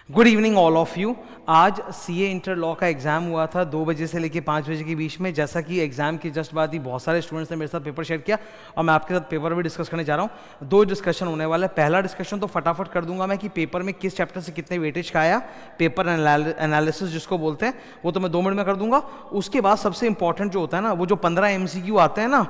Good evening all of you. आज CA inter law का exam हुआ था 2 बजे से लेकर 5 बजे के बीच में। जैसा कि एग्जाम की जस्ट बाद ही बहुत सारे स्टूडेंट्स ने मेरे साथ पेपर शेयर किया और मैं आपके साथ पेपर भी डिस्कस करने जा रहा हूँ। 2 डिस्कशन होने वाला है। पहला डिस्कशन तो फटाफट कर दूंगा मैं कि पेपर में किस चैप्टर से कितने वेटेज का आया, पेपर एनालिसिस जिसको बोलते हैं, वो तो मैं 2 मिनट में कर दूंगा। उसके बाद सबसे इंपॉर्टेंट जो होता है ना, वो जो 15 MCQ आते हैं ना,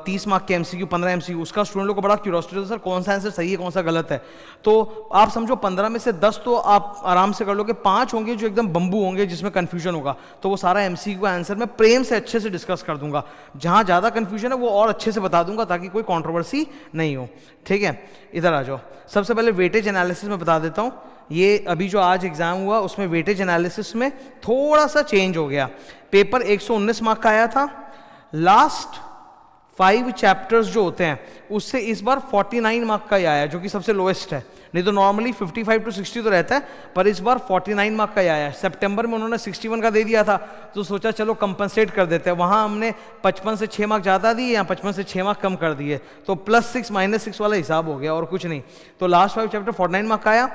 30 मार्क के MCQ, 15 MCQ, उसका स्टूडेंट लोग को बड़ा क्यूरियोसिटी होता है, सर कौन सा आंसर सही है कौन सा गलत है। तो आप समझो 15 में से 10 तो आप आराम से कर लोगे, 5 होंगे जो एकदम बम्बू होंगे जिसमें कंफ्यूजन होगा। तो वो सारा MCQ का आंसर मैं प्रेम से अच्छे से डिस्कस कर दूंगा। जहां ज्यादा कंफ्यूजन है वो और अच्छे से बता दूंगा ताकि कोई कंट्रोवर्सी नहीं हो। ठीक है, इधर आ जाओ। सबसे पहले वेटेज एनालिसिस में बता देता हूं। ये अभी जो आज एग्जाम हुआ उसमें वेटेज एनालिसिस में थोड़ा सा चेंज हो गया। पेपर 119 मार्क का आया था। लास्ट 5 चैप्टर्स जो होते हैं उससे इस बार 49 मार्क का ही आया, जो कि सबसे लोएस्ट है। नहीं तो नॉर्मली 55 to 60 तो रहता है, पर इस बार 49 मार्क का ही आया है। सितंबर में उन्होंने 61 का दे दिया था, तो सोचा चलो कंपनसेट कर देते हैं। वहां हमने 55 से 6 मार्क ज़्यादा दिए, या 55 से 6 मार्क कम कर दिए, तो +6 -6 वाला हिसाब हो गया और कुछ नहीं। तो लास्ट 5 चैप्टर 49 मार्क का आया।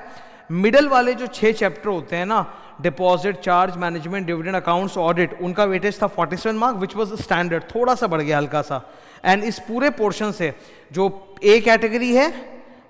मिडल वाले जो 6 चैप्टर होते हैं ना, deposit, charge management, dividend accounts, audit, उनका वेटेज था 47 मार्क, विच वाज स्टैंडर्ड, थोड़ा सा बढ़ गया हल्का सा। एंड इस पूरे पोर्शन से जो ए कैटेगरी है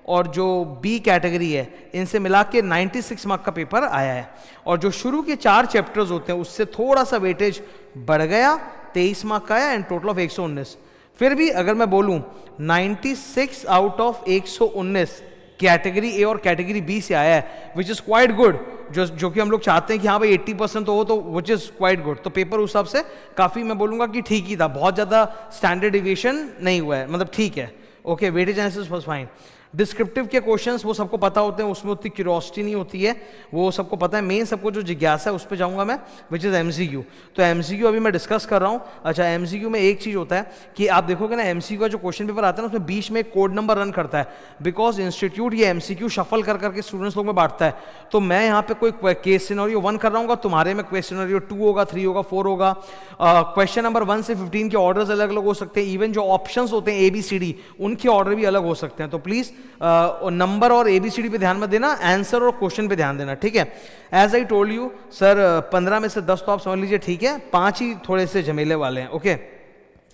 और जो बी कैटेगरी है, इनसे मिला के 96 मार्क का पेपर आया है। और जो शुरू के 4 चैप्टर्स होते हैं उससे थोड़ा सा वेटेज बढ़ गया, 23 मार्क का आया, एंड टोटल ऑफ 119। फिर भी अगर मैं बोलूं 96 आउट ऑफ 119 कैटेगरी ए और कैटेगरी बी से आया है, विच इज क्वाइट गुड। जो कि हम लोग चाहते हैं कि हाँ भाई 80% तो हो, तो विच इज क्वाइट गुड। तो पेपर उस हिसाब से काफी, मैं बोलूंगा कि ठीक ही था, बहुत ज्यादा स्टैंडर्ड डिविएशन नहीं हुआ है, मतलब ठीक है। Okay, weightage analysis was fine. Descriptive के क्वेश्चंस वो सबको पता होते हैं, उसमें उतनी क्यूरियोसिटी नहीं होती है, वो सबको पता है। मेन सबको जो जिज्ञासा है उस पर जाऊंगा मैं, विच इज MCQ। तो MCQ अभी मैं डिस्कस कर रहा हूँ। अच्छा, MCQ में एक चीज होता है कि आप देखोगे ना, MCQ का जो क्वेश्चन पेपर आता है ना, उसमें बीच में एक कोड नंबर रन करता है, बिकॉज इंस्टीट्यूट ये MCQ शफल कर करके स्टूडेंट्स लोग में बांटता है। तो मैं यहाँ पे कोई केस सिनेरियो 1 कर रहा हूँ, तुम्हारे में क्वेश्चन सिनेरियो 2 होगा, 3 होगा, 4 होगा। क्वेश्चन नंबर 1 से 15 के ऑर्डर्स अलग अलग हो सकते हैं। इवन जो ऑप्शंस होते हैं ABCD, उनके ऑर्डर भी अलग हो सकते हैं। तो प्लीज नंबर और ABCD पे ध्यान मत देना, आंसर और क्वेश्चन पे ध्यान देना। ठीक है, as I told you sir, 15 में से 10 तो आप समझ लीजिए ठीक है, 5 ही थोड़े से झमेले वाले हैं। ओके,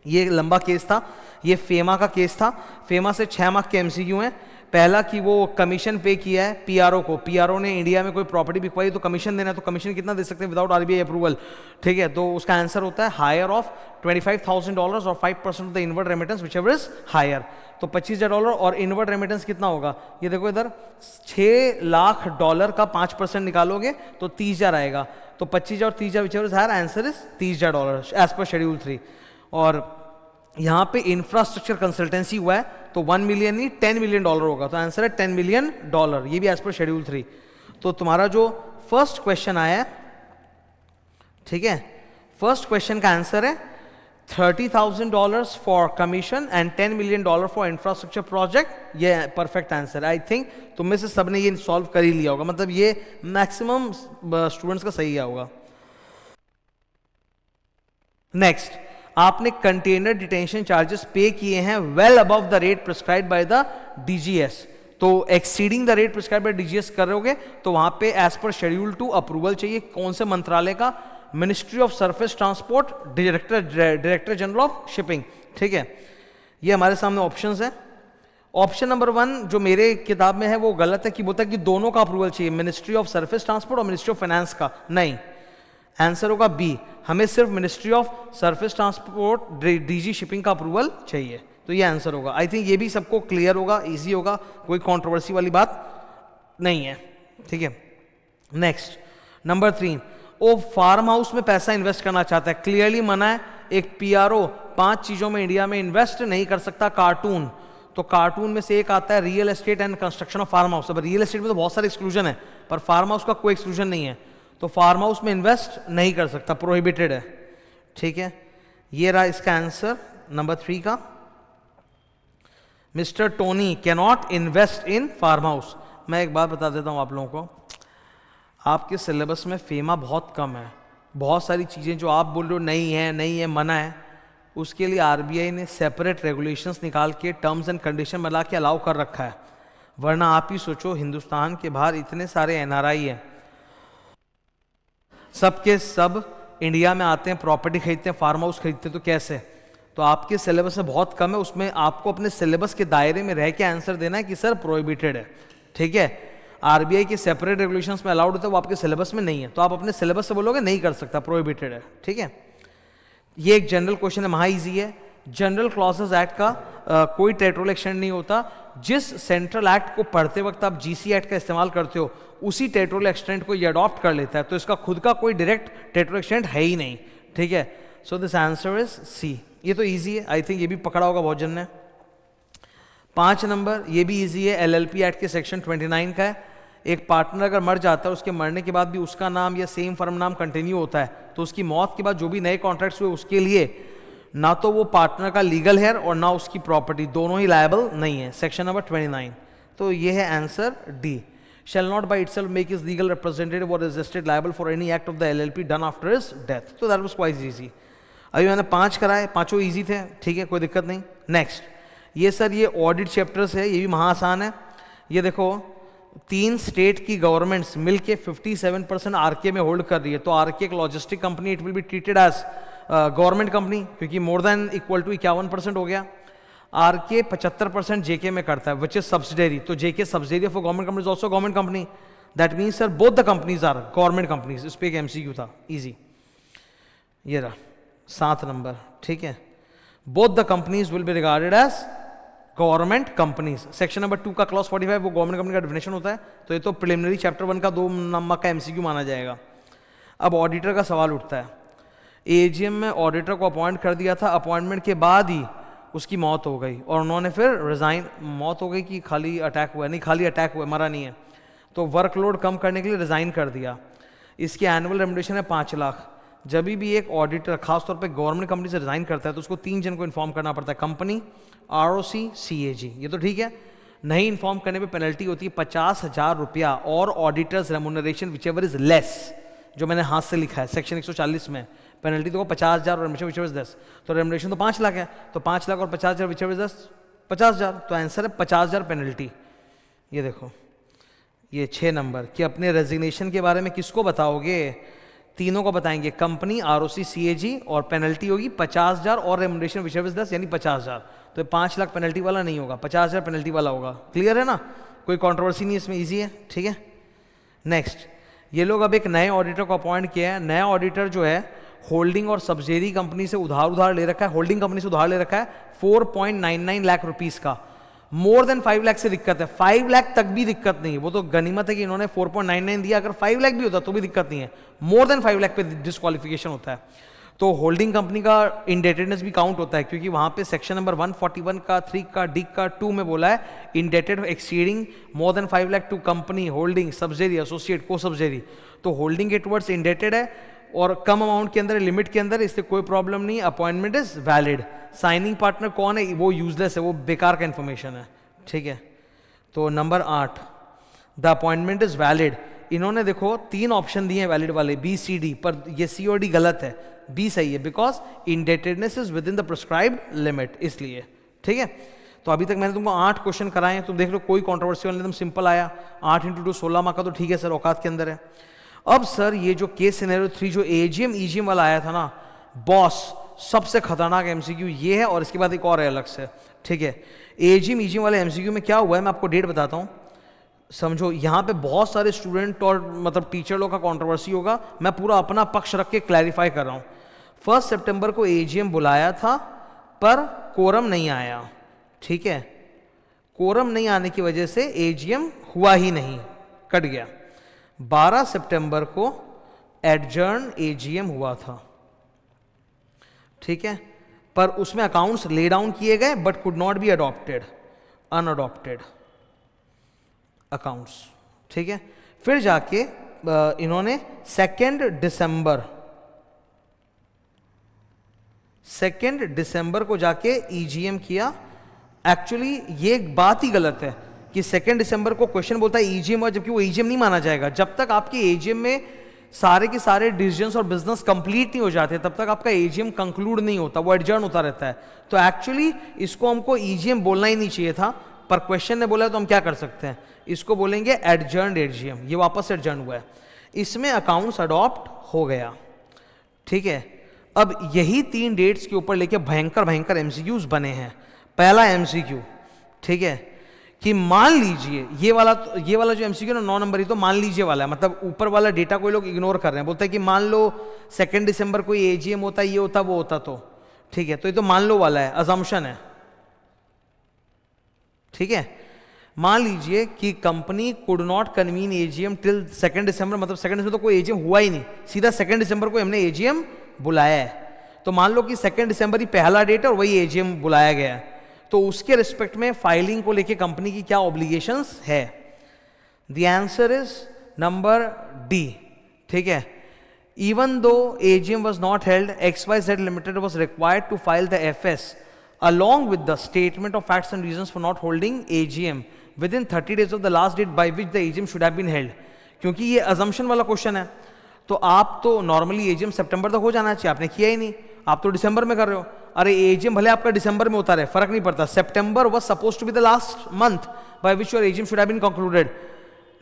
ये लंबा केस था, ये फेमा का केस था। फेमा से 6 मार्क के MCQ हैं। पहला कि वो कमीशन पे किया है PRO को, PRO ने इंडिया में कोई प्रॉपर्टी बिकवाई तो कमीशन देना है, तो कमीशन कितना दे सकते हैं विदाउट RBI अप्रूवल। ठीक है, तो उसका आंसर होता है हायर ऑफ $25,000 और 5% of the inward remittance whichever is higher. तो $25,000 और इनवर्ड रेमिटेंस कितना होगा, ये देखो इधर, $6 लाख का 5% निकालोगे तो 30,000 आएगा। तो 25,000 और 30,000 whichever is higher, answer is $30,000 as per schedule 3। और यहाँ पे इंफ्रास्ट्रक्चर कंसल्टेंसी हुआ है, तो 1 मिलियन नहीं $10 मिलियन होगा, तो आंसर है $10 मिलियन, ये भी एज पर शेड्यूल 3। तो तुम्हारा जो फर्स्ट क्वेश्चन आया है, ठीक है, फर्स्ट क्वेश्चन का आंसर है $30,000 for commission and $10 million for infrastructure project. ये परफेक्ट आंसर है। आई थिंक तुम में से सबने ये सॉल्व कर ही लिया होगा, मतलब ये मैक्सिमम स्टूडेंट्स का सही गया होगा। नेक्स्ट, आपने कंटेनर डिटेंशन चार्जेस पे किए हैं well above the rate prescribed by the DGS। तो exceeding the rate prescribed bye DGS करोगे तो वहां पे एज पर शेड्यूल 2 अप्रूवल चाहिए। कौन से मंत्रालय का? Ministry of surface transport, director general of shipping. ठीक है, ये हमारे सामने ऑप्शंस हैं। ऑप्शन नंबर 1 जो मेरे किताब में है वो गलत है, कि बोलता है कि दोनों का अप्रूवल चाहिए, मिनिस्ट्री ऑफ सरफेस ट्रांसपोर्ट और मिनिस्ट्री ऑफ फाइनेंस का। नहीं, आंसर होगा B, हमें सिर्फ ministry of surface transport, DG shipping का अप्रूवल चाहिए। तो ये आंसर होगा। आई थिंक ये भी सबको क्लियर होगा, इजी होगा, कोई कंट्रोवर्सी वाली बात नहीं है। ठीक है, नेक्स्ट नंबर 3, वो फार्म हाउस में पैसा इन्वेस्ट करना चाहता है, क्लियरली मना है। एक PRO 5 चीजों में इंडिया में इन्वेस्ट नहीं कर सकता। कार्टून, तो कार्टून में से एक आता है real estate and construction of farm house. अब रियल एस्टेट में तो बहुत सारे एक्सक्लूजन है, पर फार्म हाउस का कोई एक्सक्लूजन नहीं है, तो फार्म हाउस में इन्वेस्ट नहीं कर सकता, प्रोहिबिटेड है। ठीक है, ये रहा इसका आंसर नंबर 3 का। Mister Tony can not invest in farm house. मैं एक बात बता देता हूं आप लोगों को, आपके सिलेबस में फेमा बहुत कम है। बहुत सारी चीजें जो आप बोल रहे हो नहीं है, मना है, उसके लिए RBI ने सेपरेट रेगुलेशंस निकाल के टर्म्स एंड कंडीशन बना के अलाउ कर रखा है। वरना आप ही सोचो, हिंदुस्तान के बाहर इतने सारे एनआरआई हैं, सब के सब इंडिया में आते हैं, प्रॉपर्टी खरीदते हैं, फार्म हाउस खरीदते हैं, तो कैसे? तो आपके सिलेबस में बहुत कम है, उसमें आपको अपने सिलेबस के दायरे में रह के आंसर देना है कि सर प्रोहिबिटेड है, ठीक है। आरबीआई के सेपरेट रेगुलेशंस में अलाउड होता है, वो आपके सिलेबस में नहीं है, तो आप अपने सिलेबस से बोलोगे नहीं कर सकता, प्रोहिबिटेड है, ठीक है। ये एक जनरल क्वेश्चन है, महा इजी है। जनरल क्लॉजेस एक्ट का कोई टेरिटोरियल एक्सटेंट नहीं होता। जिस सेंट्रल एक्ट को पढ़ते वक्त आप जीसी एक्ट का इस्तेमाल करते हो, उसी टेरिटोरियल एक्सटेंट को ये अडॉप्ट कर लेता है, तो इसका खुद का कोई डायरेक्ट टेरिटोरियल एक्सटेंट है ही नहीं, ठीक है। So this answer is C. ये तो इजी है, आई थिंक ये भी पकड़ा होगा बहुत जन ने। 5 नंबर, ये भी इजी है, एलएलपी एक्ट के सेक्शन 29 का है। एक पार्टनर अगर मर जाता है, उसके मरने के बाद भी उसका नाम या सेम फर्म नाम कंटिन्यू होता है, तो उसकी मौत के बाद जो भी नए कॉन्ट्रैक्ट्स हुए उसके लिए ना तो वो पार्टनर का लीगल हेयर और ना उसकी प्रॉपर्टी, दोनों ही लायबल नहीं है, सेक्शन नंबर 29। तो ये है answer D. Shall not by itself make his legal representative और registered liable for any act of the LLP done after his death. तो दैट वाज क्वाइट इजी। अभी मैंने 5 कराए, पांचों इजी थे, ठीक है, कोई दिक्कत नहीं। नेक्स्ट, ये सर ये ऑडिट चैप्टर्स है, ये भी महा आसान है। ये देखो, 3 स्टेट की गवर्नमेंट्स मिलके 57% आरके में होल्ड कर रही है, तो आरके एक logistic company, it will be treated as government company, क्योंकि मोर देन इक्वल टू 51% हो गया। आरके 75% जेके में करता है, विच इज सब्सिडरी, तो JK subsidiary of government company is also government company. That means sir both the companies are government companies. इस पे एक एमसीक्यू था, इजी। ये रहा 7 नंबर, ठीक है। Both the companies will be regarded as government companies. Section number 2 का clause 45 वो गवर्नमेंट कंपनी का डेफिनेशन होता है, तो ये तो प्रिलिमिनरी चैप्टर 1 का 2 नंबर का एमसीक्यू माना जाएगा। अब ऑडिटर का सवाल उठता है। एजीएम में ऑडिटर को अपॉइंट कर दिया था, अपॉइंटमेंट के बाद ही उसकी मौत हो गई और उन्होंने फिर रिजाइन, मौत हो गई कि खाली अटैक हुआ? नहीं, खाली अटैक हुआ, मरा नहीं है। तो वर्कलोड कम करने के लिए रिजाइन कर दिया। इसकी एनुअल रेमुनरेशन है 5 लाख। जब भी एक ऑडिटर खासतौर पे गवर्नमेंट कंपनी से रिजाइन करता है, तो उसको 3 जन को इन्फॉर्म करना पड़ता है, कंपनी, आरओसी, सीएजी। ये तो ठीक है। नहीं इन्फॉर्म करने पे पेनल्टी होती है 50,000 रुपया और auditors remuneration which ever is less, जो मैंने हाथ से लिखा है सेक्शन 140 में। पेनल्टी तो 50,000 और remuneration which ever is less, तो रेमुनरेशन तो 5 लाख है, तो 5 लाख और 50,000 विच एवर इज लेस 50,000, तो आंसर है 50,000 पेनल्टी। ये देखो, ये 6 नंबर कि अपने रेजिग्नेशन के बारे में किसको बताओगे? तीनों को बताएंगे, कंपनी, आरओसी, सीएजी, और पेनल्टी होगी 50,000 और remuneration which ever is less यानी 50,000। तो 5 लाख पेनल्टी वाला नहीं होगा, 50,000 पेनल्टी वाला होगा। क्लियर है ना? कोई कंट्रोवर्सी नहीं, इसमें इजी है, ठीक है। नेक्स्ट, ये लोग अब एक नए ऑडिटर को अपॉइंट किया है। नया ऑडिटर जो है होल्डिंग और सब्सिडरी कंपनी से उधार ले रखा है, होल्डिंग कंपनी से उधार ले रखा है 4.99 लाख रुपीस का। मोर देन 5 लाख से दिक्कत है, 5 लाख तक भी दिक्कत नहीं है, वो तो गनीमत है कि इन्होंने 4.99 दिया। अगर 5 लाख भी होता तो भी दिक्कत नहीं है, मोर देन 5 लाख पे डिस्क्वालिफिकेशन होता है। तो होल्डिंग कंपनी का इंडेटेडनेस भी काउंट होता है, क्योंकि वहां पे सेक्शन नंबर 141 का 3 का डी का 2 में बोला है indebted exceeding more than 5 lakh to company, holding, subsidiary, associate, को सब्सिडरी। तो होल्डिंग के टुवर्ड्स इंडेटेड है और कम अमाउंट के अंदर, लिमिट के अंदर, इससे कोई प्रॉब्लम नहीं। Appointment is valid. Signing partner कौन है? वो यूजलेस है, वो बेकार का इंफॉर्मेशन है, ठीक है। तो number 8, the appointment is valid. इन्होंने देखो 3 ऑप्शन दिए हैं वैलिड वाले, बी सी डी, पर ये सी और डी गलत है, बी सही है, because indebtedness is within the prescribed limit, इसलिए, ठीक है। तो अभी तक मैंने तुमको 8 क्वेश्चन कराए हैं, तुम देख लो कोई कॉन्ट्रोवर्सी वाला एकदम सिंपल आया। 8 × 2 16 मार्क का, तो ठीक है सर, औकात के अंदर है। अब सर ये जो केस सिनेरियो 3 जो एजीएम ईजीएम वाला आया था ना, बॉस, सबसे खतरनाक एमसीक्यू ये है, और इसके बाद एक और है अलग से, ठीक है। एजीएम ईजीएम वाले एमसीक्यू में क्या हुआ है, मैं आपको डेट बताता हूँ, समझो। यहाँ पे बहुत सारे स्टूडेंट और मतलब टीचर लोग का कंट्रोवर्सी होगा, मैं पूरा अपना पक्ष रख के क्लैरिफाई कर रहा हूँ। 1 सितंबर को एजीएम बुलाया था, पर कोरम नहीं आया, ठीक है। कोरम नहीं आने की वजह से एजीएम हुआ ही नहीं, कट गया। 12 सितंबर को एडजर्न एजीएम हुआ था, ठीक है, पर उसमें अकाउंट्स ले डाउन किए गए, but could not be adopted, unadopted accounts, ठीक है। फिर जाके इन्होंने 2 दिसंबर को जाके ईजीएम किया। एक्चुअली ये बात ही गलत है कि 2 दिसंबर को क्वेश्चन बोलता है ईजीएम हुआ, जबकि वो ईजीएम नहीं माना जाएगा। जब तक आपके एजीएम में सारे के सारे डिसीजंस और बिजनेस कंप्लीट नहीं हो जाते, तब तक आपका एजीएम कंक्लूड नहीं होता, वो एडजर्न होता रहता है। तो एक्चुअली इसको हमको ईजीएम बोलना ही नहीं चाहिए था, पर क्वेश्चन ने बोला है तो हम क्या कर सकते हैं, इसको बोलेंगे एडजर्न्ड एजीएम, ये वापस से एडजर्न हुआ है, इसमें अकाउंट्स अडॉप्ट हो गया, ठीक है। अब यही 3 डेट्स के ऊपर लेके भयंकर भयंकर एमसीक्यूज बने हैं। पहला एमसीक्यू, ठीक है, कि मान लीजिए ये वाला जो एमसीक्यू ना 9 नंबर ही तो मान लीजिए वाला है, मतलब ऊपर वाला डेटा कोई लोग इग्नोर कर रहे हैं, बोलते हैं कि मान लो 2 दिसंबर कोई एजीएम होता, ये होता वो होता, तो ठीक है, तो ये तो मान लो वाला है, अजम्पशन है, ठीक है। मान लीजिए कि company could not convene AGM till 2 दिसंबर, मतलब 2 दिसंबर तो कोई एजीएम हुआ ही नहीं, सीधा 2 दिसंबर को हमने एजीएम बुलाया है, तो मान लो कि 2 दिसंबर ही पहला डेट है और वही एजीएम बुलाया गया है, तो उसके रिस्पेक्ट में फाइलिंग को लेके कंपनी की क्या ऑब्लिगेशंस है। The answer is number D, ठीक है। Even though AGM was not held, XYZ limited was required to file the FS along with the statement of facts and reasons for not holding AGM within 30 days of the last date by which the AGM should have been held। क्योंकि ये assumption वाला question है, तो आप तो normally AGM सितंबर तक हो जाना चाहिए, आपने किया ही नहीं, आप तो दिसंबर में कर रहे हो। अरे एजीएम भले आपका दिसंबर में होता रहे, फर्क नहीं पड़ता, September was suppose to be the last month by which your AGM should have been concluded.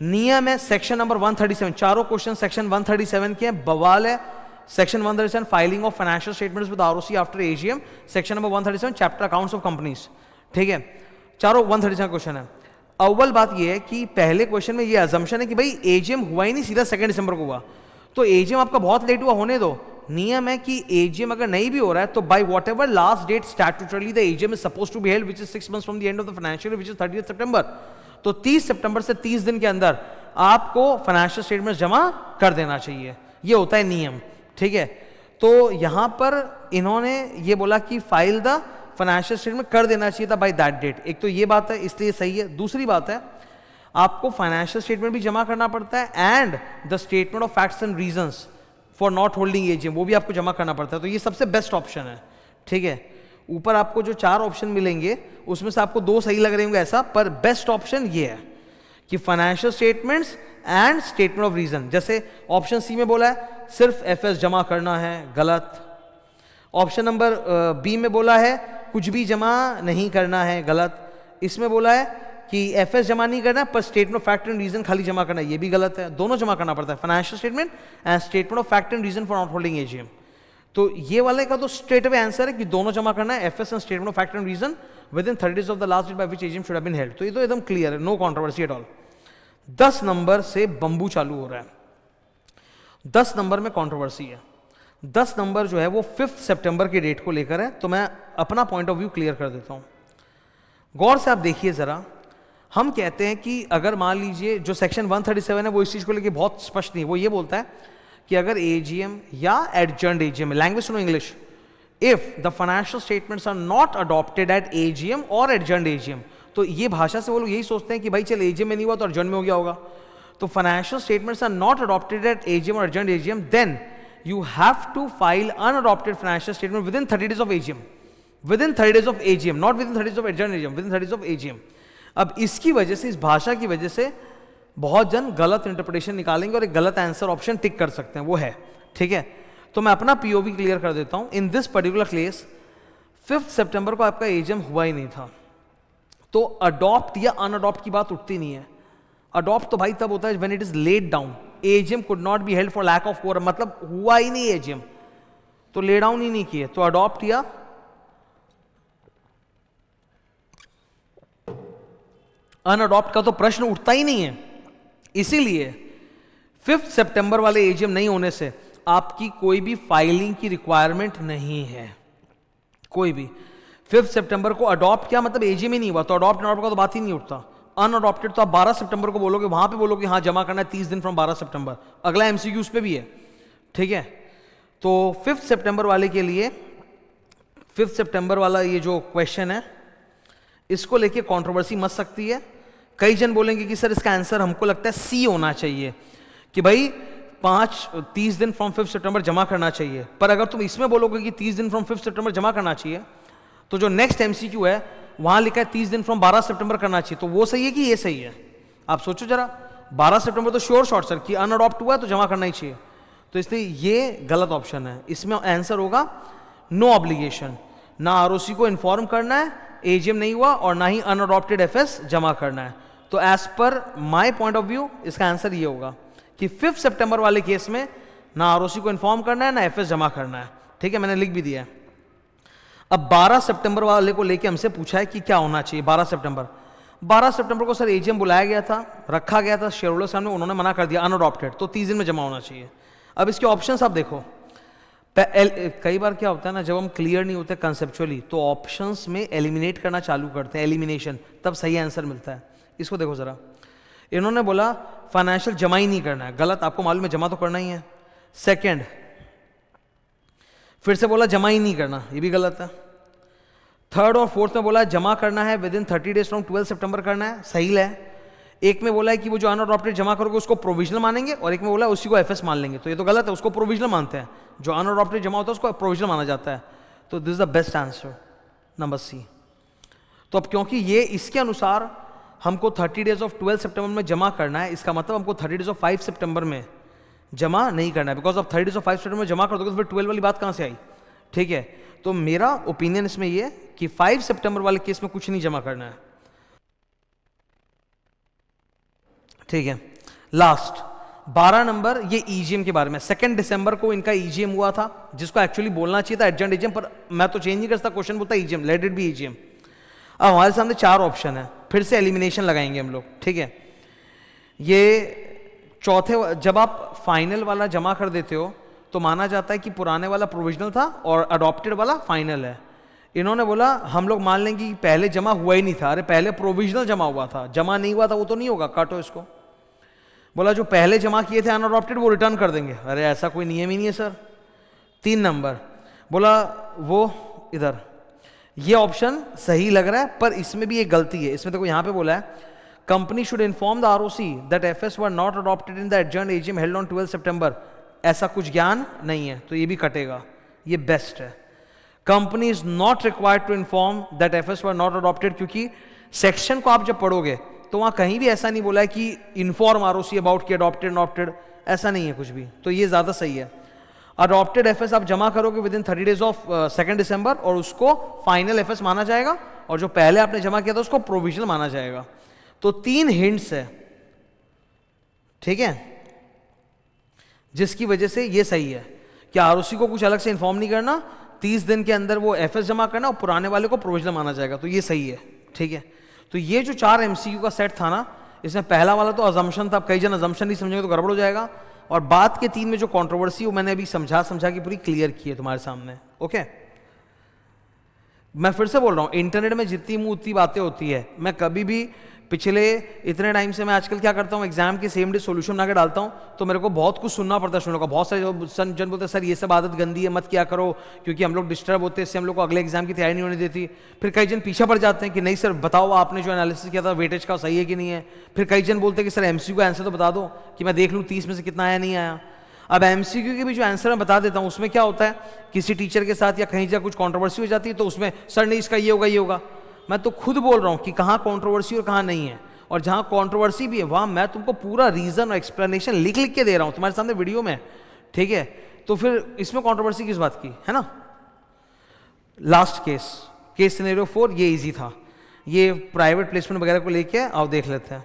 नियम है सेक्शन नंबर 137, चारों क्वेश्चन सेक्शन 137 के हैं, बवाल है। Section 137 filing of financial statements with ROC after AGM, section number 137 chapter accounts of companies, ठीक है, चारों 137 क्वेश्चन है। अव्वल बात यह है कि पहले क्वेश्चन में ये अजम्पशन है कि भाई एजीएम हुआ ही नहीं, सीधा 2 दिसंबर को हुआ, तो एजीएम आपका बहुत लेट हुआ, होने दो। नियम है कि एजीएम अगर नहीं भी हो रहा है तो by whatever last date statutorily the AGM is supposed to be held which is 6 months from the end of the financial year which is 30 September, तो 30 सितंबर से 30 दिन के अंदर आपको फाइनेंशियल स्टेटमेंट जमा कर देना चाहिए, ये होता है नियम, ठीक है। तो यहां पर इन्होंने ये बोला कि फाइल द फाइनेंशियल स्टेटमेंट कर देना चाहिए था बाय दैट डेट, एक तो ये बात है, इसलिए सही है। दूसरी बात है, आपको फाइनेंशियल स्टेटमेंट भी जमा करना पड़ता है and the statement of facts and reasons for not holding AGM, वो भी आपको जमा करना पड़ता है, तो ये सबसे बेस्ट ऑप्शन है, ठीक है। ऊपर आपको जो 4 ऑप्शन मिलेंगे उसमें से आपको 2 सही लग रहे होंगे ऐसा, पर बेस्ट ऑप्शन ये है कि financial statements and statement of reason. जैसे ऑप्शन सी में बोला है सिर्फ एफएस जमा करना है, गलत। ऑप्शन नंबर बी में बोला है कुछ भी जमा नहीं करना है, गलत। इसमें बोला है कि एफएस जमा नहीं करना पर statement of fact and reason खाली जमा करना है, ये भी गलत है, दोनों जमा करना पड़ता है, financial statement and statement of fact and reason for not holding AGM. तो ये वाले का तो स्ट्रेट अवे आंसर है कि दोनों जमा करना है, FS and statement of fact and reason within 30 days of the last date by which AGM should have been held, तो ये तो एकदम क्लियर है, नो कंट्रोवर्सी एट ऑल। 10 नंबर से बंबू चालू हो रहा है, 10 नंबर में कंट्रोवर्सी है। 10 नंबर जो है वो 5 सितंबर की डेट को लेकर है, तो मैं अपना पॉइंट ऑफ व्यू क्लियर कर देता हूं। गौर से आप देखिए जरा, हम कहते हैं कि अगर मान लीजिए जो सेक्शन 137 है वो इस चीज को लेकर बहुत स्पष्ट नहीं है, वो ये बोलता है कि अगर एजीएम या एडजर्न्ड एजीएम, लैंग्वेज सुनो English, if the financial statements are not adopted at AGM और एडजर्न्ड एजीएम, तो ये भाषा से वो लोग यही सोचते हैं कि भाई चल एजीएम में नहीं हुआ तो एडजर्न में हो गया होगा। तो financial statements are not adopted at AGM और adjourned AGM, then you have to file unadopted financial statement within 30 days of AGM, within 30 days of AGM, not within 30 days of adjourned AGM, within 30 days of AGM। अब इसकी वजह से, इस भाषा की वजह से बहुत जन गलत इंटरप्रिटेशन निकालेंगे और एक गलत आंसर ऑप्शन टिक कर सकते हैं, वो है, ठीक है। तो मैं अपना पीओवी क्लियर कर देता हूं। इन दिस पर्टिकुलर केस 5 सितंबर को आपका एजीएम हुआ ही नहीं था, तो अडॉप्ट या अनअडॉप्ट की बात उठती नहीं है। अडॉप्ट तो भाई तब होता है when it is laid down, AGM could not be held for lack of quorum, मतलब हुआ ही नहीं एजीएम, तो ले डाउन ही नहीं किए, तो अडॉप्ट या अनअडॉप्ट का तो प्रश्न उठता ही नहीं है। इसीलिए 5 सितंबर वाले एजीएम नहीं होने से आपकी कोई भी फाइलिंग की रिक्वायरमेंट नहीं है, कोई भी। 5 सितंबर को अडॉप्ट क्या मतलब एजीएम ही नहीं हुआ, तो अडॉप्ट अनअडॉप्ट का तो बात ही नहीं उठता। अनअडॉप्टेड तो आप 12 सितंबर को बोलोगे, वहां पे बोलोगे हाँ जमा करना है 30 दिन फ्रॉम 12 सितंबर, अगला एमसीक्यू उस पे भी है, ठीक है। तो 5 सितंबर वाले के लिए, 5 सितंबर वाला ये जो क्वेश्चन है इसको लेके कंट्रोवर्सी मच सकती है। कई जन बोलेंगे कि सर इसका आंसर हमको लगता है सी होना चाहिए, कि भाई 30 दिन फ्रॉम 5 सितंबर जमा करना चाहिए। पर अगर तुम इसमें बोलोगे कि 30 दिन फ्रॉम 5 सितंबर जमा करना चाहिए, तो जो नेक्स्ट एमसीक्यू है वहां लिखा है 30 दिन फ्रॉम 12 सितंबर करना चाहिए, तो वो सही है कि ये सही है? आप सोचो जरा, 12 सितंबर तो श्योर शॉर्ट सर कि अनअडॉप्ट हुआ है तो जमा करना ही चाहिए, तो इसलिए ये गलत ऑप्शन है। इसमें आंसर होगा नो ऑब्लिगेशन, ना आरओसी को इन्फॉर्म करना है एजीएम नहीं हुआ और ना ही अनअडॉप्टेड एफएस जमा करना है। तो as per my point of view इसका आंसर ये होगा कि 5 सितंबर वाले केस में ना आरओसी को इन्फॉर्म करना है ना एफएस जमा करना है। ठीक है, मैंने लिख भी दिया है। अब 12 सितंबर वाले को लेके हमसे पूछा है कि क्या होना चाहिए। 12 सितंबर को सर एजीएम बुलाया गया था, रखा गया था शेयर होल्डर सामने, उन्होंने मना कर दिया अनअडॉप्टेड, तो 30 दिन में जमा होना चाहिए। अब इसके ऑप्शंस आप देखो, कई बार क्या होता है ना, जब हम क्लियर नहीं होते कंसेप्चुअली तो ऑप्शंस में एलिमिनेट करना चालू करते हैं, एलिमिनेशन, तब सही आंसर मिलता है। इसको देखो जरा, इन्होंने बोला फाइनेंशियल जमा ही नहीं करना है, गलत, आपको मालूम है जमा तो करना ही है। सेकंड, फिर से बोला जमा ही नहीं करना, ये भी गलत है। थर्ड और फोर्थ में बोला जमा करना है विद इन 30 डेज फ्रॉम 12 सितंबर करना है, सही है। एक में बोला है कि वो जो अनअडॉप्टेड जमा करोगे उसको प्रोविजनल मानेंगे, और एक में बोला है उसी को एफएस मान लेंगे, तो ये तो गलत है, उसको प्रोविजनल मानते हैं। जो अनअडॉप्टेड जमा होता है उसको प्रोविजनल माना जाता है। तो this is the best answer, number C. तो अब क्योंकि ये इसके अनुसार हमको 30 डेज ऑफ 12 सितंबर में जमा करना है, इसका मतलब हमको 30 डेज ऑफ 5 सितंबर में जमा नहीं करना है, बिकॉज ऑफ 30 डेज ऑफ 5 सितंबर में जमा कर दोगे तो फिर 12 वाली बात कहाँ से आई। ठीक है, तो मेरा ओपिनियन इसमें ये है कि 5 सितंबर वाले केस में कुछ नहीं जमा करना है। ठीक है, लास्ट 12 नंबर, ये ईजीएम के बारे में। 2 दिसंबर को इनका ईजीएम हुआ था, जिसको एक्चुअली बोलना चाहिए था एडजॉइंट ईजीएम, पर मैं तो चेंज नहीं कर सकता, क्वेश्चन बोलता है EGM, let it be EGM. अब हमारे सामने 4 ऑप्शन है, फिर से एलिमिनेशन लगाएंगे हम लोग। ठीक है, ये चौथे, जब आप फाइनल वाला जमा कर देते हो तो माना जाता है कि पुराने वाला प्रोविजनल था और अडॉप्टेड वाला फाइनल है। इन्होंने बोला हम लोग मान लेंगे कि पहले जमा हुआ ही नहीं था, अरे पहले प्रोविजनल जमा हुआ था, जमा नहीं हुआ था वो तो नहीं होगा, काटो इसको। बोला जो पहले जमा किए थे अनअडॉप्टेड वो रिटर्न कर देंगे, अरे ऐसा कोई नियम ही नहीं है सर। 3 नंबर बोला वो इधर, ये ऑप्शन सही लग रहा है, पर इसमें भी एक गलती है। इसमें देखो यहाँ पे बोला है company should inform the ROC that FS were not adopted in the adjoint AGM held on 12 सितंबर, ऐसा कुछ ज्ञान नहीं है, तो ये भी कटेगा, ये बेस्ट है। Company is not required to inform that FS were not adopted, क्योंकि सेक्शन को आप जब पढ़ोगे तो वहां कहीं भी ऐसा नहीं बोला है कि इन्फॉर्म आरओसी अबाउट कि अडॉप्टेड अडॉप्टेड, ऐसा नहीं है कुछ भी, तो ये ज्यादा सही है। अडॉप्टेड एफएस आप जमा करोगे विद इन 30 डेज ऑफ 2 दिसंबर और उसको फाइनल एफएस माना जाएगा, और जो पहले आपने जमा किया था उसको प्रोविजनल माना जाएगा। तो 3 हिंट्स है, ठीक है, जिसकी वजह से ये सही है कि आरओसी को कुछ अलग से इन्फॉर्म नहीं करना, 30 दिन के अंदर वो एफएस जमा करना और पुराने वाले को प्रोविजनल माना जाएगा, तो ये सही है। ठीक है, तो ये जो 4 एमसीक्यू का सेट था ना, इसमें पहला वाला तो अजम्पशन था, कई जन अजम्पशन नहीं समझेंगे तो गड़बड़ हो जाएगा, और बाद के 3 में जो कंट्रोवर्सी वो मैंने अभी समझा के पूरी क्लियर की है तुम्हारे सामने। ओके, मैं फिर से बोल रहा हूं, इंटरनेट में जितनी मुंह उतनी बातें होती है। मैं कभी भी पिछले इतने टाइम से मैं आजकल क्या करता हूँ, एग्जाम के सेम डे सॉल्यूशन बना के डालता हूँ, तो मेरे को बहुत कुछ सुनना पड़ता है, सुनने का। बहुत सारे जन बोलते हैं सर ये सब आदत गंदी है, मत क्या करो, क्योंकि हम लोग डिस्टर्ब होते हैं, इससे हम लोग को अगले एग्जाम की तैयारी नहीं होने देती। फिर कई जन पीछे पड़ जाते हैं कि नहीं सर बताओ आपने जो एनालिसिस किया था वेटेज का सही है कि नहीं है। फिर कई जन बोलते हैं कि सर एमसीक्यू का आंसर तो बता दो कि मैं देख लूँ 30 में से कितना आया नहीं आया। अब एमसीक्यू के भी जो आंसर मैं बता देता हूँ उसमें क्या होता है, किसी टीचर के साथ या कहीं जा कुछ कंट्रोवर्सी हो जाती है तो उसमें सर नहीं इसका ये होगा ये होगा। मैं तो खुद बोल रहा हूँ कि कहाँ कंट्रोवर्सी और कहाँ नहीं है, और जहाँ कंट्रोवर्सी भी है वहाँ मैं तुमको पूरा रीजन और एक्सप्लेनेशन लिख के दे रहा हूँ तुम्हारे सामने वीडियो में। ठीक है, तो फिर इसमें कंट्रोवर्सी किस बात की है ना। लास्ट केस सिनेरियो 4, ये इजी था, ये प्राइवेट प्लेसमेंट वगैरह को लेके आओ देख लेते हैं।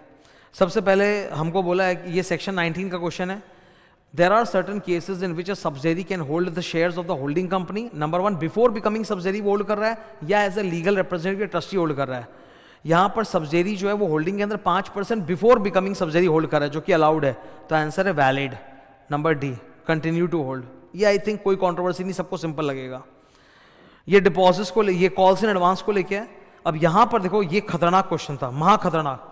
सबसे पहले हमको बोला है कि ये सेक्शन 19 का क्वेश्चन है। There are certain cases in which a subsidiary can hold the shares of the holding company. Number 1, before becoming subsidiary वो होल्ड कर रहा है या as a legal representative trustee hold कर रहा है। यहाँ पर सब्सिडरी जो है वो होल्डिंग के अंदर 5% बिफोर बिकमिंग सब्सिडरी होल्ड कर रहा है, जो कि अलाउड है, तो आंसर है valid. Number D, continue to hold. ये आई थिंक कोई कॉन्ट्रोवर्सी नहीं, सबको सिंपल लगेगा। ये डिपॉजिट्स को ये कॉल्स इन एडवांस को लेके है। अब यहाँ पर देखो ये खतरनाक क्वेश्चन था, महा खतरनाक।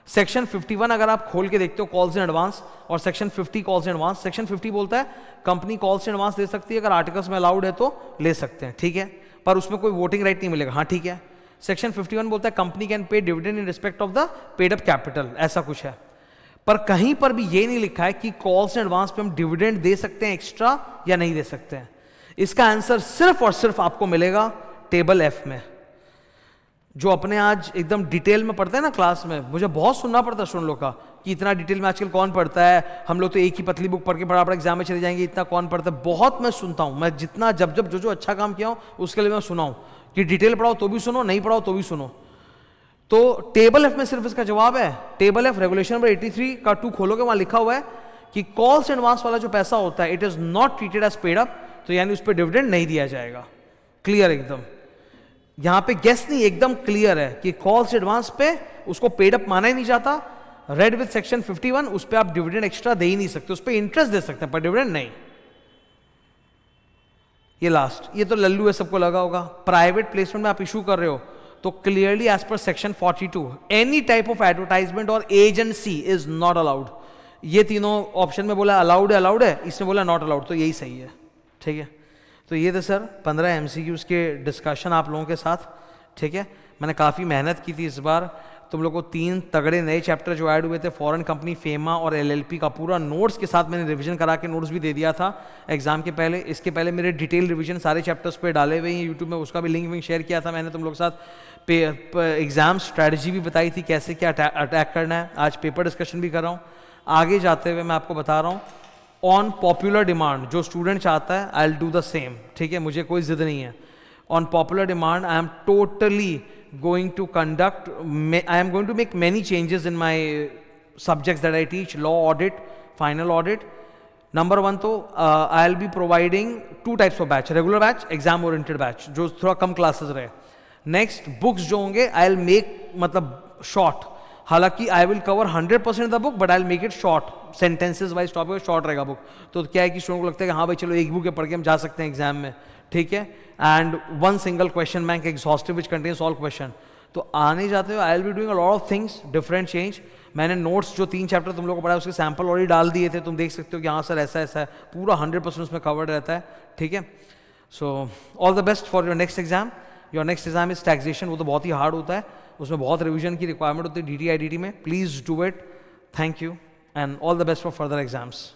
सेक्शन 51 अगर आप खोल के देखते हो कॉल्स इन एडवांस, और section 50 calls in advance. Section 50 बोलता है कंपनी कॉल्स इन एडवांस दे सकती है, अगर आर्टिकल्स में अलाउड है तो ले सकते हैं, ठीक है, पर उसमें कोई वोटिंग राइट नहीं मिलेगा। हाँ ठीक है। सेक्शन 51 बोलता है company can pay dividend in respect of the paid up capital, ऐसा कुछ है, पर कहीं पर भी ये नहीं लिखा है कि कॉल्स इन एडवांस पे हम डिविडेंड दे सकते हैं एक्स्ट्रा या नहीं दे सकते हैं। इसका आंसर सिर्फ और सिर्फ आपको मिलेगा टेबल एफ में। जो अपने आज एकदम डिटेल में पढ़ते हैं ना क्लास में, मुझे बहुत सुनना पड़ता है स्टूडेंट लोग का कि इतना डिटेल में आजकल कौन पढ़ता है, हम लोग तो एक ही पतली बुक पढ़ के बड़ा एग्जाम में चले जाएंगे, इतना कौन पढ़ता है। बहुत मैं सुनता हूँ, मैं जितना जब जो अच्छा काम किया हूँ उसके लिए मैं सुना हूँ कि डिटेल पढ़ाओ तो भी सुनो, नहीं पढ़ाओ तो भी सुनो। तो टेबल एफ में सिर्फ इसका जवाब है, टेबल एफ रेगुलेशन नंबर 83 का 2 खोलोगे, वहां लिखा हुआ है कि कॉल्स एडवांस वाला जो पैसा होता है it is not treated as paid up, तो यानी उस पर डिविडेंड नहीं दिया जाएगा। क्लियर एकदम, यहां पे गेस नहीं, एकदम क्लियर है कि कॉल्स एडवांस पे उसको पेड अप माना ही नहीं जाता। रेड विद सेक्शन 51, उस पर आप डिविडेंड एक्स्ट्रा दे ही नहीं सकते, उस पर इंटरेस्ट दे सकते हैं पर डिविडेंड नहीं। ये लास्ट, ये तो लल्लू है, सबको लगा होगा। प्राइवेट प्लेसमेंट में आप इशू कर रहे हो तो clearly as per section 42 any type of advertisement और एजेंसी इज नॉट अलाउड। ये तीनों ऑप्शन में बोला अलाउड है, इसमें बोला नॉट अलाउड, तो यही सही है। ठीक है, तो ये थे सर 15 MCQs के डिस्कशन आप लोगों के साथ। ठीक है, मैंने काफ़ी मेहनत की थी इस बार, तुम लोग को 3 तगड़े नए चैप्टर जो ऐड हुए थे, फॉरेन कंपनी, फेमा और LLP का पूरा नोट्स के साथ मैंने रिवीजन करा के नोट्स भी दे दिया था एग्जाम के पहले। इसके पहले मेरे डिटेल रिवीजन सारे चैप्टर्स पे डाले हुए हैं यूट्यूब में, उसका भी लिंक शेयर किया था मैंने तुम लोग के साथ। एग्जाम स्ट्रैटेजी भी बताई थी कैसे क्या अटैक करना है। आज पेपर डिस्कशन भी कर रहा हूँ। आगे जाते हुए मैं आपको बता रहा हूँ ऑन पॉपुलर डिमांड, जो स्टूडेंट चाहता है I will do the same. ठीक है, मुझे कोई जिद नहीं है। On popular demand I am totally going to conduct, I am going to make many changes in my subjects that I teach, law audit, final audit. Number 1 तो I'll be providing 2 types of batch, regular batch, exam oriented batch, जो थोड़ा कम classes रहे। Next books जो होंगे I'll make मतलब short, हालांकि I will cover 100% the book but I will make it short, sentences wise topic short रहेगा book. तो क्या है कि स्टूडेंट को लगता है कि हाँ भाई चलो एक बुक पढ़ के हम जा सकते हैं एग्जाम में। ठीक है, and 1 single question bank exhaustive which contains all question. तो आने जाते हुए I will be doing a lot of things, different change. मैंने नोट्स जो 3 चैप्टर तुम लोग को पढ़ाया उसके सैंपल ऑलरेडी डाल दिए थे, तुम देख सकते हो कि हाँ सर ऐसा ऐसा है, पूरा 100% उसमें कवर्ड रहता है। ठीक है, so all the best for your next exam. Your next exam is taxation, वो तो बहुत ही हार्ड होता है, उसमें बहुत रिवीजन की रिक्वायरमेंट होती है DT IDT में। Please do it. Thank you and all the best for further exams.